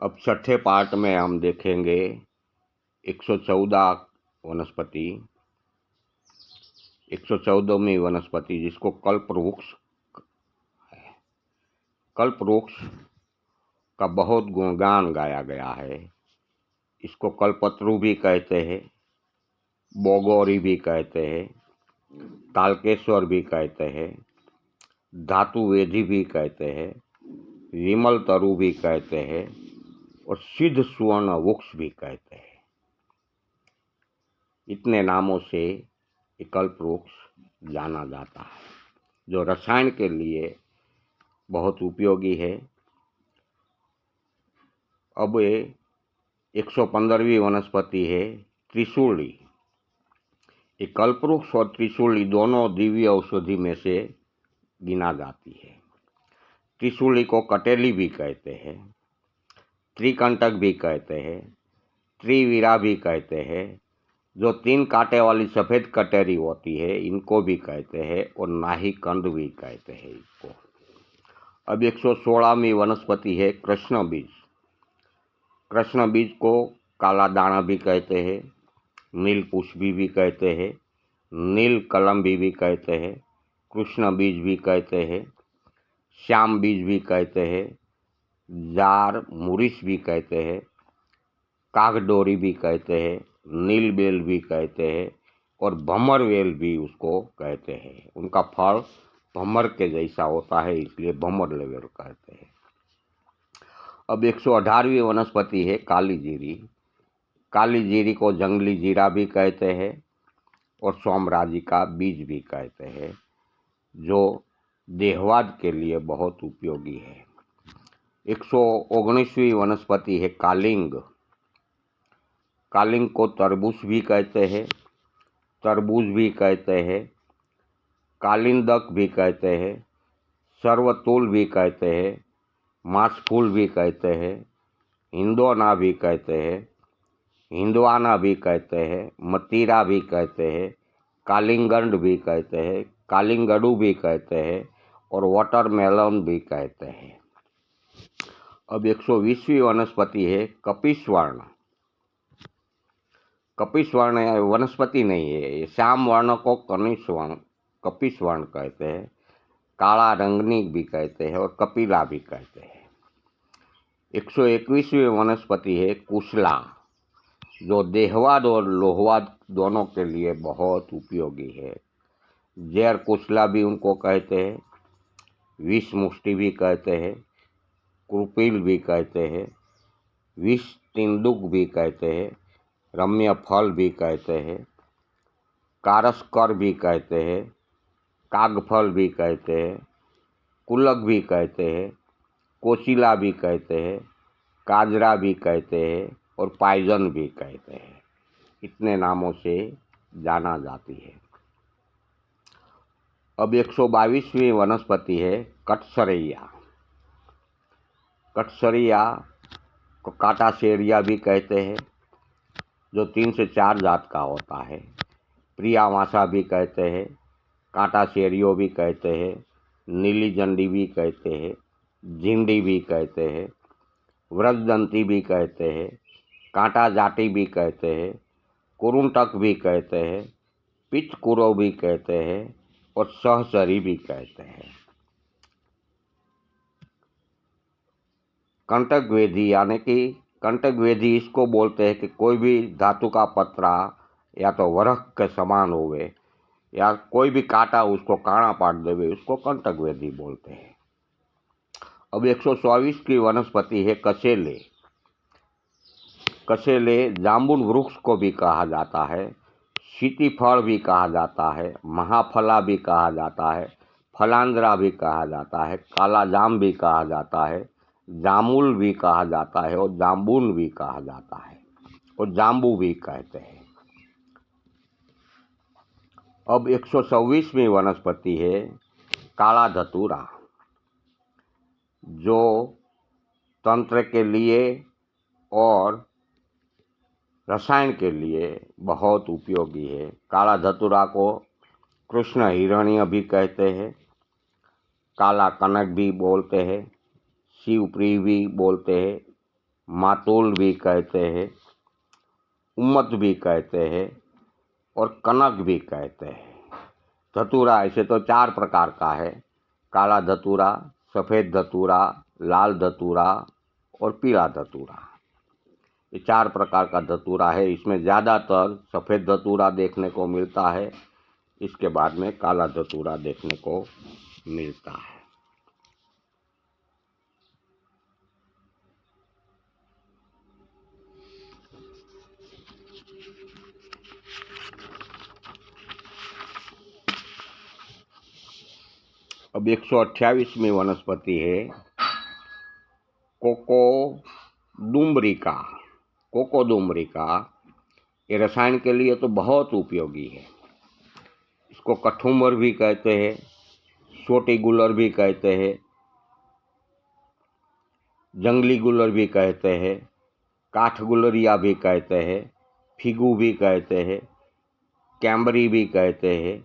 अब छठे पार्ट में हम देखेंगे 114 वनस्पति 114वीं वनस्पति जिसको कल्पवृक्ष है। कल्पवृक्ष का बहुत गुणगान गाया गया है। इसको कल्पतरु भी कहते हैं, बोगोरी भी कहते हैं, तालकेश्वर भी कहते हैं, धातु वेदी भी कहते हैं, विमल तरु भी कहते हैं और सिद्ध सुवर्ण वृक्ष भी कहते हैं। इतने नामों से ये कल्पवृक्ष जाना जाता है, जो रसायन के लिए बहुत उपयोगी है। अब ये 115वीं वनस्पति है त्रिशूली। ये कल्पवृक्ष और त्रिशूली दोनों दिव्य औषधि में से गिना जाती है। त्रिशूली को कटेली भी कहते हैं, त्रिकंटक भी कहते हैं, त्रिवीरा भी कहते हैं। जो 3 कांटे वाली सफ़ेद कटेरी होती है इनको भी कहते हैं और नाही कंद भी कहते हैं इसको। अब 116वीं वनस्पति है कृष्ण बीज। कृष्ण बीज को काला दाना भी कहते हैं, नील पुष्पी भी कहते हैं, नील कलम्बी भी कहते हैं, कृष्ण बीज भी कहते हैं, श्याम बीज भी कहते हैं, जार मुरिस भी कहते हैं, कागडोरी भी कहते हैं, नील बेल भी कहते हैं और भमर वेल भी उसको कहते हैं। उनका फल भमर के जैसा होता है इसलिए भमर वेल कहते हैं। अब 118वीं वनस्पति है काली जीरी। काली जीरी को जंगली जीरा भी कहते हैं और सोमराजी का बीज भी कहते हैं, जो देहवाद के लिए बहुत उपयोगी है। 119वीं वनस्पति है कालिंग। कालिंग को तरबूज भी कहते हैं, तरबूज भी कहते हैं, कालिंदक भी कहते हैं, सर्वतूल भी कहते हैं, मासफूल भी कहते हैं, हिंदोना भी कहते हैं, हिंदवाना भी कहते हैं, मतीरा भी कहते हैं, कालिंगंड भी कहते हैं, कालिंगडू भी कहते हैं और वाटरमेलन भी कहते हैं। अब 120वीं वनस्पति है कपिस्वर्ण। कपिस्वर्ण वनस्पति नहीं है, ये श्याम वर्ण को कपिस्वर्ण कहते हैं, काला रंगनी भी कहते हैं और कपिला भी कहते हैं। 121वीं वनस्पति है कुशला, जो देहवाद और लोहवाद दोनों के लिए बहुत उपयोगी है। जैर कुशला भी उनको कहते हैं, विष मुष्टि भी कहते हैं, कुपिल भी कहते हैं, विष तिंदुक भी कहते हैं, रम्य फल भी कहते हैं, कारस्कर भी कहते हैं, कागफल भी कहते हैं, कुलक भी कहते हैं, कोशिला भी कहते हैं, काजरा भी कहते हैं और पाइजन भी कहते हैं। इतने नामों से जाना जाती है। अब 122वीं वनस्पति है कटसरैया। कटसरैया को काटासेरिया भी कहते हैं, जो 3 से 4 जात का होता है। प्रियावासा भी कहते हैं, काटासेरियो भी कहते हैं, नीली जंडी भी कहते हैं, झिंडी भी कहते हैं, व्रजदंती भी कहते हैं, कांटा जाटी भी कहते हैं, कुरुंटक भी कहते हैं, पिचकुरो भी कहते हैं और सहसरी भी कहते हैं। कंटक वेदी यानी कि कंटक वेदी इसको बोलते हैं कि कोई भी धातु का पत्रा या तो वरख के समान होवे या कोई भी कांटा उसको काणा पाट देवे, उसको कंटक वेदी बोलते हैं। अब 124 की वनस्पति है कसेले। कसेले जामुन वृक्ष को भी कहा जाता है, सीतीफल भी कहा जाता है, महाफला भी कहा जाता है, फलांद्रा भी कहा जाता है, काला जाम भी कहा जाता है, जामुल भी कहा जाता है और जाम्बून भी कहा जाता है और जाम्बू भी कहते हैं। अब 126वीं वनस्पति है काला धतूरा, जो तंत्र के लिए और रसायन के लिए बहुत उपयोगी है। काला धतूरा को कृष्ण हिरण्य भी कहते हैं, काला कनक भी बोलते हैं, शिवप्रिय भी बोलते हैं, मातोल भी कहते हैं, उम्मत भी कहते हैं और कनक भी कहते हैं। धतूरा ऐसे तो 4 प्रकार का है, काला धतूरा, सफ़ेद धतूरा, लाल धतूरा और पीला धतूरा। ये 4 प्रकार का धतूरा है। इसमें ज़्यादातर सफ़ेद धतूरा देखने को मिलता है, इसके बाद में काला धतूरा देखने को मिलता है। अब 128वीं वनस्पति है कोकोडुम्बरिका। कोकोडुम्बरिका ये रसायन के लिए तो बहुत उपयोगी है। इसको कठुम्बर भी कहते हैं, छोटी गुलर भी कहते हैं, जंगली गुलर भी कहते हैं, काठ गुलरिया भी कहते हैं, फिगू भी कहते हैं, कैम्बरी भी कहते हैं,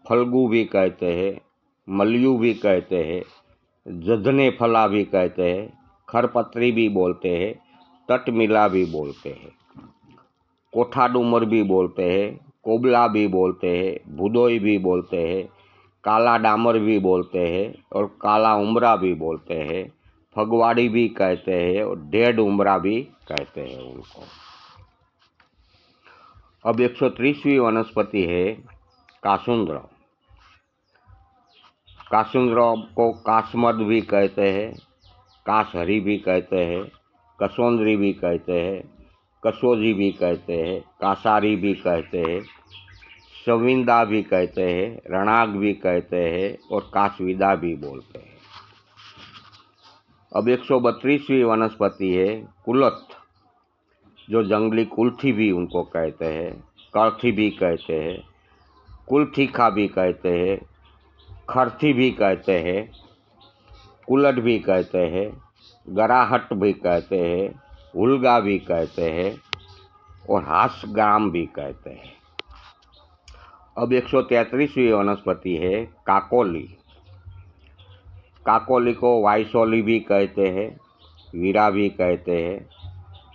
फल्गू भी कहते हैं, मलयू भी कहते हैं, जजने फला भी कहते हैं, खरपत्री भी बोलते हैं, तटमिला भी बोलते हैं, कोठाडूमर भी बोलते हैं, कोबला भी बोलते हैं, भुदोई भी बोलते हैं, काला डामर भी बोलते हैं और काला उमरा भी बोलते हैं, फगवाड़ी भी कहते हैं और ढेड उमरा भी कहते हैं उनको। अब 130वीं वनस्पति है कासुंद्र। कासुंद्र को कासमर्द भी कहते हैं, कासहरी भी कहते हैं, कसोंदरी भी कहते हैं, कसोजी भी कहते हैं, कासारी भी कहते हैं, सविंदा भी कहते हैं, रणाग भी कहते हैं और कासविदा भी बोलते हैं। अब 132वीं वनस्पति है कुलथ, जो जंगली कुल्थी भी उनको कहते हैं, कर्थी भी कहते हैं, कुल्थीखा भी कहते हैं, खरथी भी कहते हैं, कुलट भी कहते हैं, गराहट भी कहते हैं, हुलगा भी कहते हैं और हासग्राम भी कहते हैं। अब 133वीं वनस्पति है काकोली। काकोली को वाइसोली भी कहते हैं, वीरा भी कहते हैं,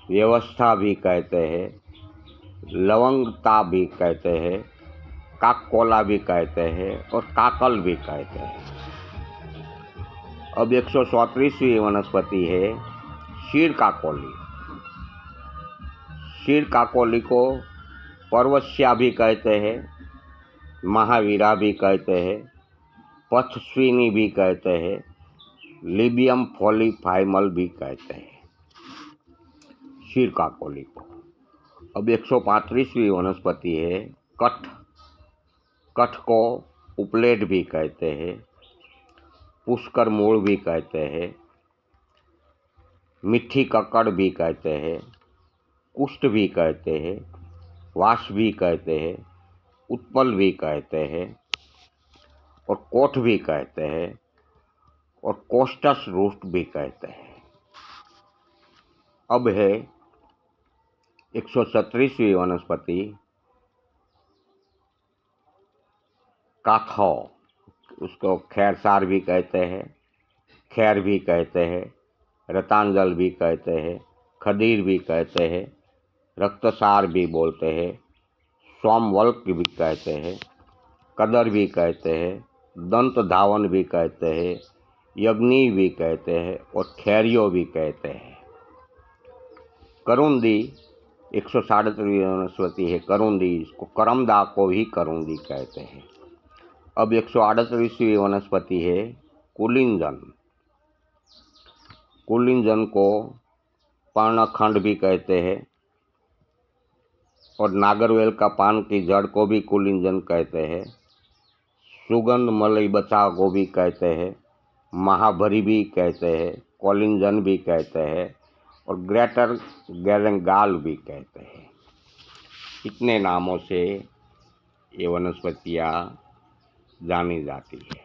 व्यवस्था भी कहते हैं, लवंगता भी कहते हैं, काकोला भी कहते हैं और काकल भी कहते हैं। अब 134वीं वनस्पति है शीर काकोली। शीर काकोली को पर्वस्या भी कहते हैं, महावीरा भी कहते हैं, पथस्विनी भी कहते हैं, लिबियम फोलिफाइमल भी कहते हैं शीर काकोली को। अब 135वीं वनस्पति है कठ। कठ को उपलेट भी कहते हैं, पुष्कर मूल भी कहते हैं, मिट्टी ककड़ भी कहते हैं, कुष्ठ भी कहते हैं, वास भी कहते हैं, उत्पल भी कहते हैं और कोठ भी कहते हैं और कोष्टस रूट भी कहते हैं। अब है 137वीं वनस्पति काथौ। उसको खैरसार भी कहते हैं, खैर भी कहते हैं, रतांजल भी कहते हैं, खदीर भी कहते हैं, रक्तसार भी बोलते हैं, सोमवल्क भी कहते हैं, कदर भी कहते हैं, दंत धावन भी कहते हैं, यज्ञी भी कहते हैं और खैरियो भी कहते हैं। करुंदी 137वीं वनस्पति है करुंदी। इसको करमदा को ही करुंदी कहते हैं। अब 138वीं वनस्पति है कुलिंजन। कुलिंजन को पर्णखंड भी कहते हैं और नागरवेल का पान की जड़ को भी कुलिंजन कहते हैं। सुगंध मलई बचा को भी कहते हैं, महाभरी भी कहते हैं, कोलिंजन भी कहते हैं और ग्रेटर गैलेंगाल भी कहते हैं। इतने नामों से ये वनस्पतियाँ जानी जाती है।